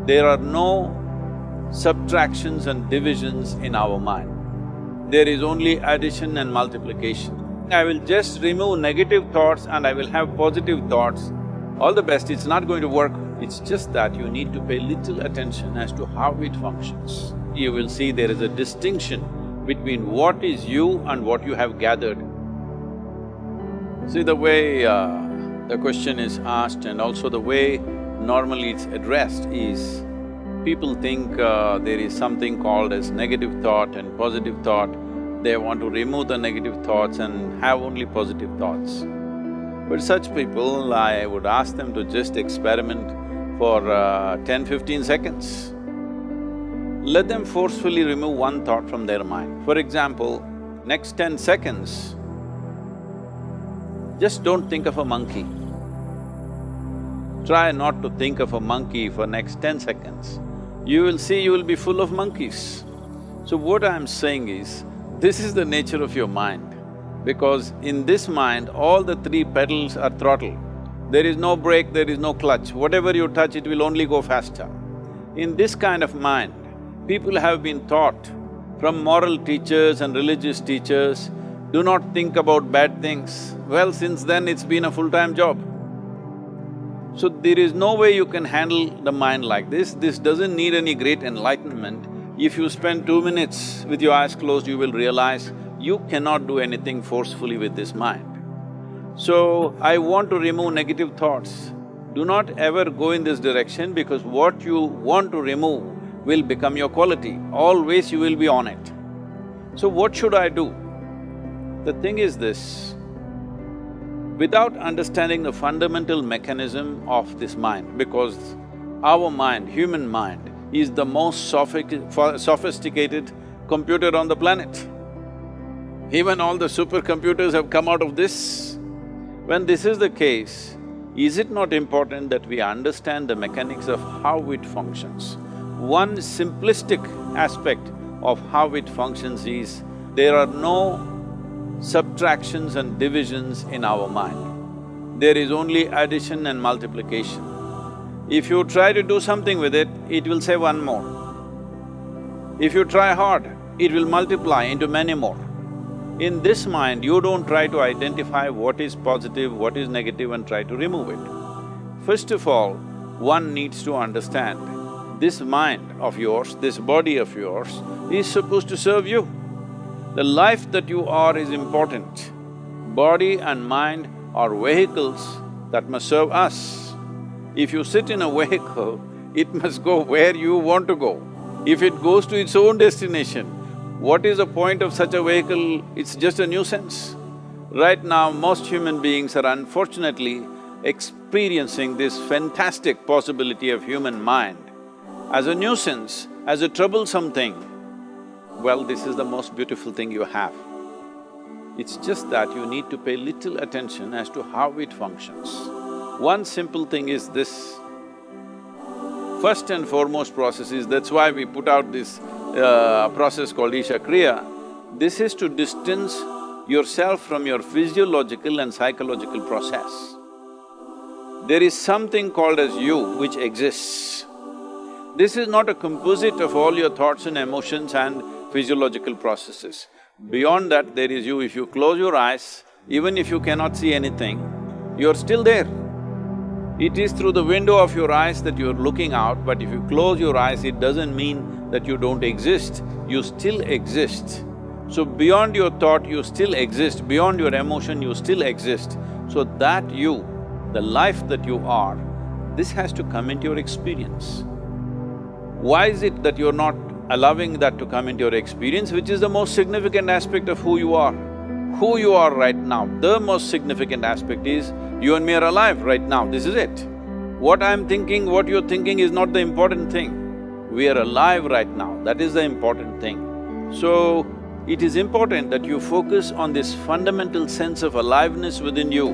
There are no subtractions and divisions in our mind. There is only addition and multiplication. I will just remove negative thoughts and I will have positive thoughts. All the best, it's not going to work. It's just that you need to pay little attention as to how it functions. You will see there is a distinction between what is you and what you have gathered. See, the way the question is asked and also the way normally it's addressed is, people think there is something called as negative thought and positive thought. They want to remove the negative thoughts and have only positive thoughts. But such people, I would ask them to just experiment for 10-15 seconds. Let them forcefully remove one thought from their mind. For example, next 10 seconds, just don't think of a monkey. Try not to think of a monkey for next 10 seconds. You will see you will be full of monkeys. So what I'm saying is, this is the nature of your mind. Because in this mind, all the three pedals are throttle. There is no brake, there is no clutch. Whatever you touch, it will only go faster. In this kind of mind, people have been taught from moral teachers and religious teachers, do not think about bad things. Well, since then it's been a full-time job. So there is no way you can handle the mind like this. This doesn't need any great enlightenment. If you spend 2 minutes with your eyes closed, you will realize you cannot do anything forcefully with this mind. So, I want to remove negative thoughts. Do not ever go in this direction because what you want to remove will become your quality. Always you will be on it. So what should I do? The thing is this, without understanding the fundamental mechanism of this mind, because our mind, human mind, is the most sophisticated computer on the planet. Even all the supercomputers have come out of this. When this is the case, is it not important that we understand the mechanics of how it functions? One simplistic aspect of how it functions is, there are no subtractions and divisions in our mind. There is only addition and multiplication. If you try to do something with it, it will say one more. If you try hard, it will multiply into many more. In this mind, you don't try to identify what is positive, what is negative and try to remove it. First of all, one needs to understand, this mind of yours, this body of yours is supposed to serve you. The life that you are is important. Body and mind are vehicles that must serve us. If you sit in a vehicle, it must go where you want to go. If it goes to its own destination, what is the point of such a vehicle? It's just a nuisance. Right now, most human beings are unfortunately experiencing this fantastic possibility of human mind as a nuisance, as a troublesome thing. Well, this is the most beautiful thing you have. It's just that you need to pay little attention as to how it functions. One simple thing is this. First and foremost process is, that's why we put out this process called Isha Kriya. This is to distance yourself from your physiological and psychological process. There is something called as you which exists. This is not a composite of all your thoughts and emotions and physiological processes. Beyond that, there is you. If you close your eyes, even if you cannot see anything, you're still there. It is through the window of your eyes that you're looking out, but if you close your eyes, it doesn't mean that you don't exist, you still exist. So beyond your thought, you still exist, beyond your emotion, you still exist. So that you, the life that you are, this has to come into your experience. Why is it that you're not allowing that to come into your experience, which is the most significant aspect of who you are? Who you are right now, the most significant aspect is, you and me are alive right now, this is it. What I'm thinking, what you're thinking is not the important thing. We are alive right now, that is the important thing. So, it is important that you focus on this fundamental sense of aliveness within you,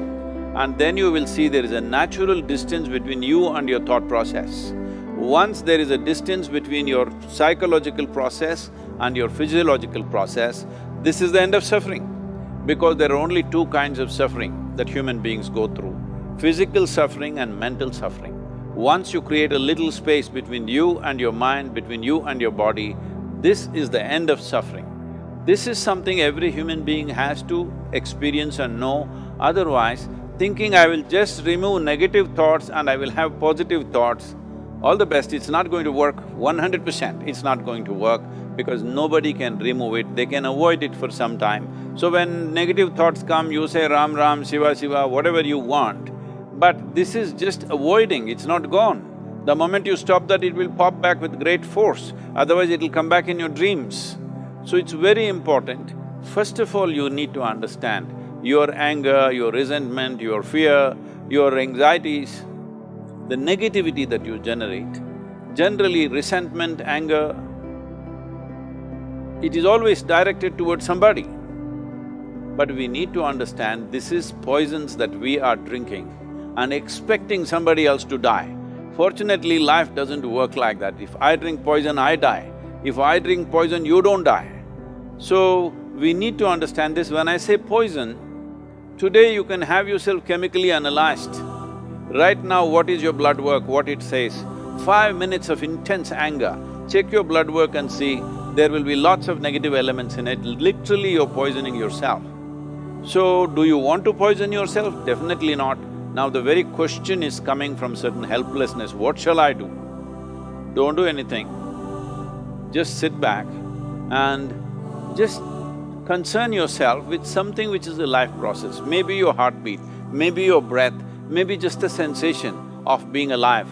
and then you will see there is a natural distance between you and your thought process. Once there is a distance between your psychological process and your physiological process, this is the end of suffering. Because there are only two kinds of suffering that human beings go through, physical suffering and mental suffering. Once you create a little space between you and your mind, between you and your body, this is the end of suffering. This is something every human being has to experience and know, otherwise thinking I will just remove negative thoughts and I will have positive thoughts, all the best, it's not going to work 100%, it's not going to work because nobody can remove it, they can avoid it for some time. So when negative thoughts come, you say Ram Ram, Shiva Shiva, whatever you want, but this is just avoiding, it's not gone. The moment you stop that, it will pop back with great force, otherwise it'll come back in your dreams. So it's very important, first of all you need to understand your anger, your resentment, your fear, your anxieties, the negativity that you generate. Generally resentment, anger, it is always directed towards somebody. But we need to understand this is poisons that we are drinking and expecting somebody else to die. Fortunately, life doesn't work like that. If I drink poison, I die. If I drink poison, you don't die. So, we need to understand this. When I say poison, today you can have yourself chemically analyzed. Right now, what is your blood work, what it says? 5 minutes of intense anger, check your blood work and see, there will be lots of negative elements in it, literally you're poisoning yourself. So, do you want to poison yourself? Definitely not. Now the very question is coming from certain helplessness, what shall I do? Don't do anything. Just sit back and just concern yourself with something which is a life process. Maybe your heartbeat, maybe your breath, maybe just a sensation of being alive.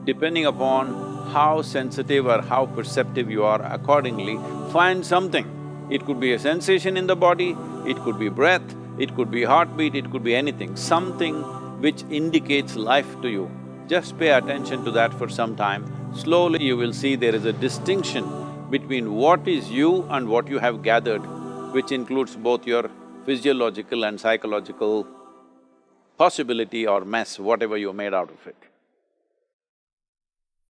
Depending upon how sensitive or how perceptive you are, accordingly, find something. It could be a sensation in the body, it could be breath, it could be heartbeat, it could be anything, something which indicates life to you. Just pay attention to that for some time. Slowly you will see there is a distinction between what is you and what you have gathered, which includes both your physiological and psychological possibility or mess, whatever you made out of it.